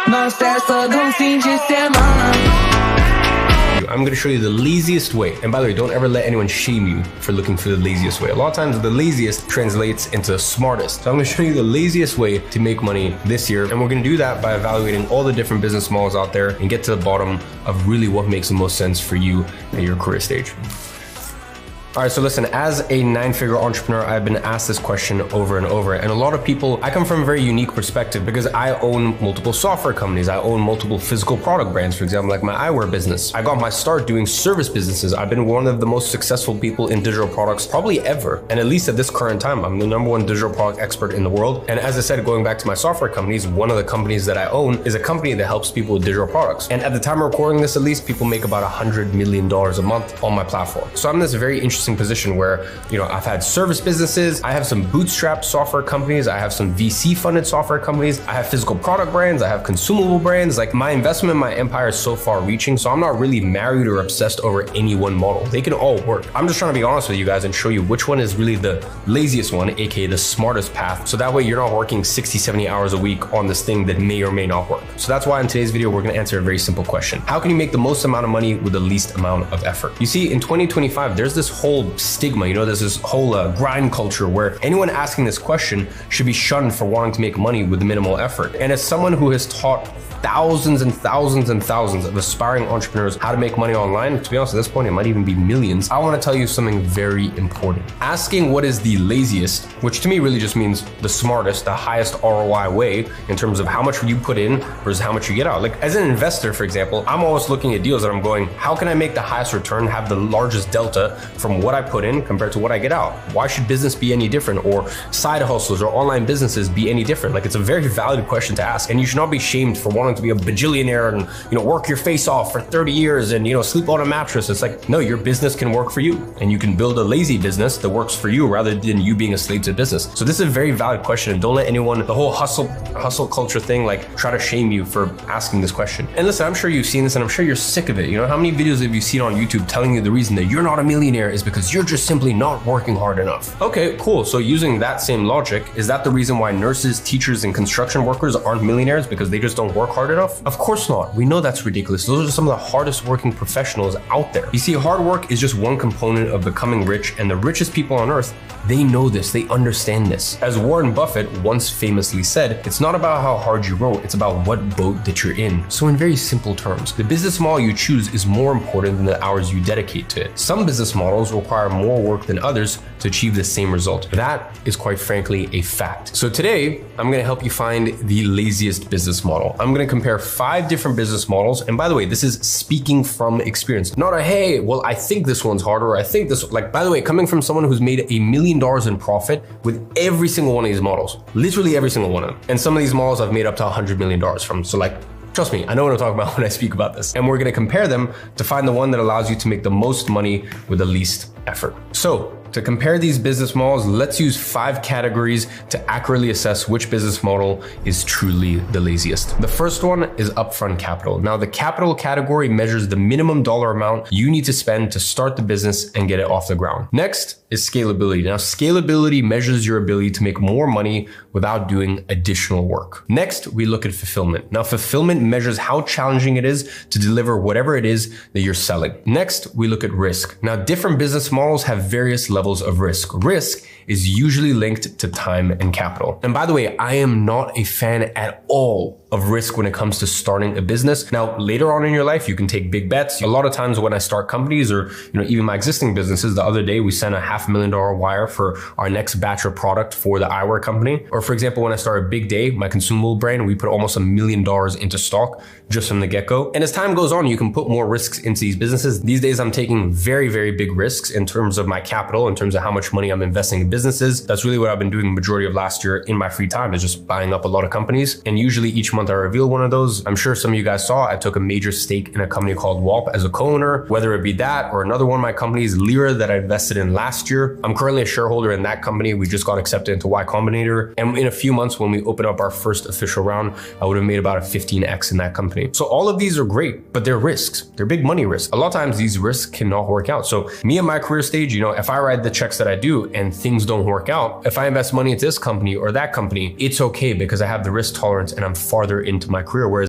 Não cessa, não fim de semana. I'm going to show you the laziest way. And by the way, don't ever let anyone shame you for looking for the laziest way. A lot of times the laziest translates into smartest. So I'm going to show you the laziest way to make money this year. And we're going to do that by evaluating all the different business models out there and get to the bottom of really what makes the most sense for you at your career stage. All right, so listen, as a 9-figure entrepreneur, I've been asked this question over and over. And a lot of people, I come from a very unique perspective because I own multiple software companies. I own multiple physical product brands, for example, like my eyewear business. I got my start doing service businesses. I've been one of the most successful people in digital products probably ever. And at least at this current time, I'm the #1 digital product expert in the world. And as I said, going back to my software companies, one of the companies that I own is a company that helps people with digital products. And at the time of recording this, at least, people make about $100 million a month on my platform. So I'm in this very interesting position where, I've had service businesses, I have some bootstrap software companies, I have some VC funded software companies, I have physical product brands, I have consumable brands. Like, my investment in my empire is so far reaching, so I'm not really married or obsessed over any one model. They can all work. I'm just trying to be honest with you guys and show you which one is really the laziest one, aka the smartest path. So that way you're not working 60, 70 hours a week on this thing that may or may not work. So that's why in today's video, we're gonna answer a very simple question. How can you make the most amount of money with the least amount of effort? You see, in 2025, there's this whole stigma, there's this whole grind culture where anyone asking this question should be shunned for wanting to make money with minimal effort. And as someone who has taught thousands and thousands and thousands of aspiring entrepreneurs how to make money online, to be honest, at this point, it might even be millions. I want to tell you something very important. Asking what is the laziest, which to me really just means the smartest, the highest ROI way in terms of how much you put in versus how much you get out. Like, as an investor, for example, I'm always looking at deals that I'm going, how can I make the highest return, have the largest delta from what I put in compared to what I get out? Why should business be any different, or side hustles or online businesses be any different? Like, it's a very valid question to ask, and you should not be shamed for wanting to be a bajillionaire and work your face off for 30 years and sleep on a mattress. It's like, no, your business can work for you, and you can build a lazy business that works for you rather than you being a slave to business. So this is a very valid question, and don't let anyone, the whole hustle culture thing, like, try to shame you for asking this question. And listen, I'm sure you've seen this and I'm sure you're sick of it. How many videos have you seen on YouTube telling you the reason that you're not a millionaire is because you're just simply not working hard enough? Okay, cool. So using that same logic, is that the reason why nurses, teachers, and construction workers aren't millionaires, because they just don't work hard enough? Of course not. We know that's ridiculous. Those are some of the hardest working professionals out there. You see, hard work is just one component of becoming rich, and the richest people on earth, they know this, they understand this. As Warren Buffett once famously said, it's not about how hard you row, it's about what boat that you're in. So in very simple terms, the business model you choose is more important than the hours you dedicate to it. Some business models require more work than others to achieve the same result. That is quite frankly a fact. So today, I'm gonna help you find the laziest business model. I'm gonna compare 5 different business models. And by the way, this is speaking from experience, not a, hey, well, I think this one's harder, or I think this, like, by the way, coming from someone who's made $1 million in profit with every single one of these models, literally every single one of them. And some of these models I've made up to $100 million from. So, like, trust me, I know what I'm talking about when I speak about this. And we're gonna compare them to find the one that allows you to make the most money with the least effort. So, to compare these business models, let's use 5 categories to accurately assess which business model is truly the laziest. The first one is upfront capital. Now, the capital category measures the minimum dollar amount you need to spend to start the business and get it off the ground. Next is scalability. Now, scalability measures your ability to make more money without doing additional work. Next, we look at fulfillment. Now, fulfillment measures how challenging it is to deliver whatever it is that you're selling. Next, we look at risk. Now, different business models have various levels of risk. Risk is usually linked to time and capital. And by the way, I am not a fan at all of risk when it comes to starting a business. Now, later on in your life, you can take big bets. A lot of times when I start companies, or even my existing businesses, the other day we sent a $500,000 wire for our next batch of product for the eyewear company. Or for example, when I started Big Day, my consumable brand, we put almost $1 million into stock just from the get-go. And as time goes on, you can put more risks into these businesses. These days, I'm taking very, very big risks in terms of my capital, in terms of how much money I'm investing in businesses. That's really what I've been doing the majority of last year in my free time, is just buying up a lot of companies. And usually each month I reveal one of those. I'm sure some of you guys saw, I took a major stake in a company called Walp as a co-owner, whether it be that or another one of my companies, Lyra, that I invested in last year. I'm currently a shareholder in that company. We just got accepted into Y Combinator. And in a few months, when we open up our first official round, I would have made about a 15x in that company. So all of these are great, but they're risks. They're big money risks. A lot of times these risks cannot work out. So me at my career stage, if I write the checks that I do and things don't work out, if I invest money into this company or that company, it's okay because I have the risk tolerance and I'm farther into my career. Whereas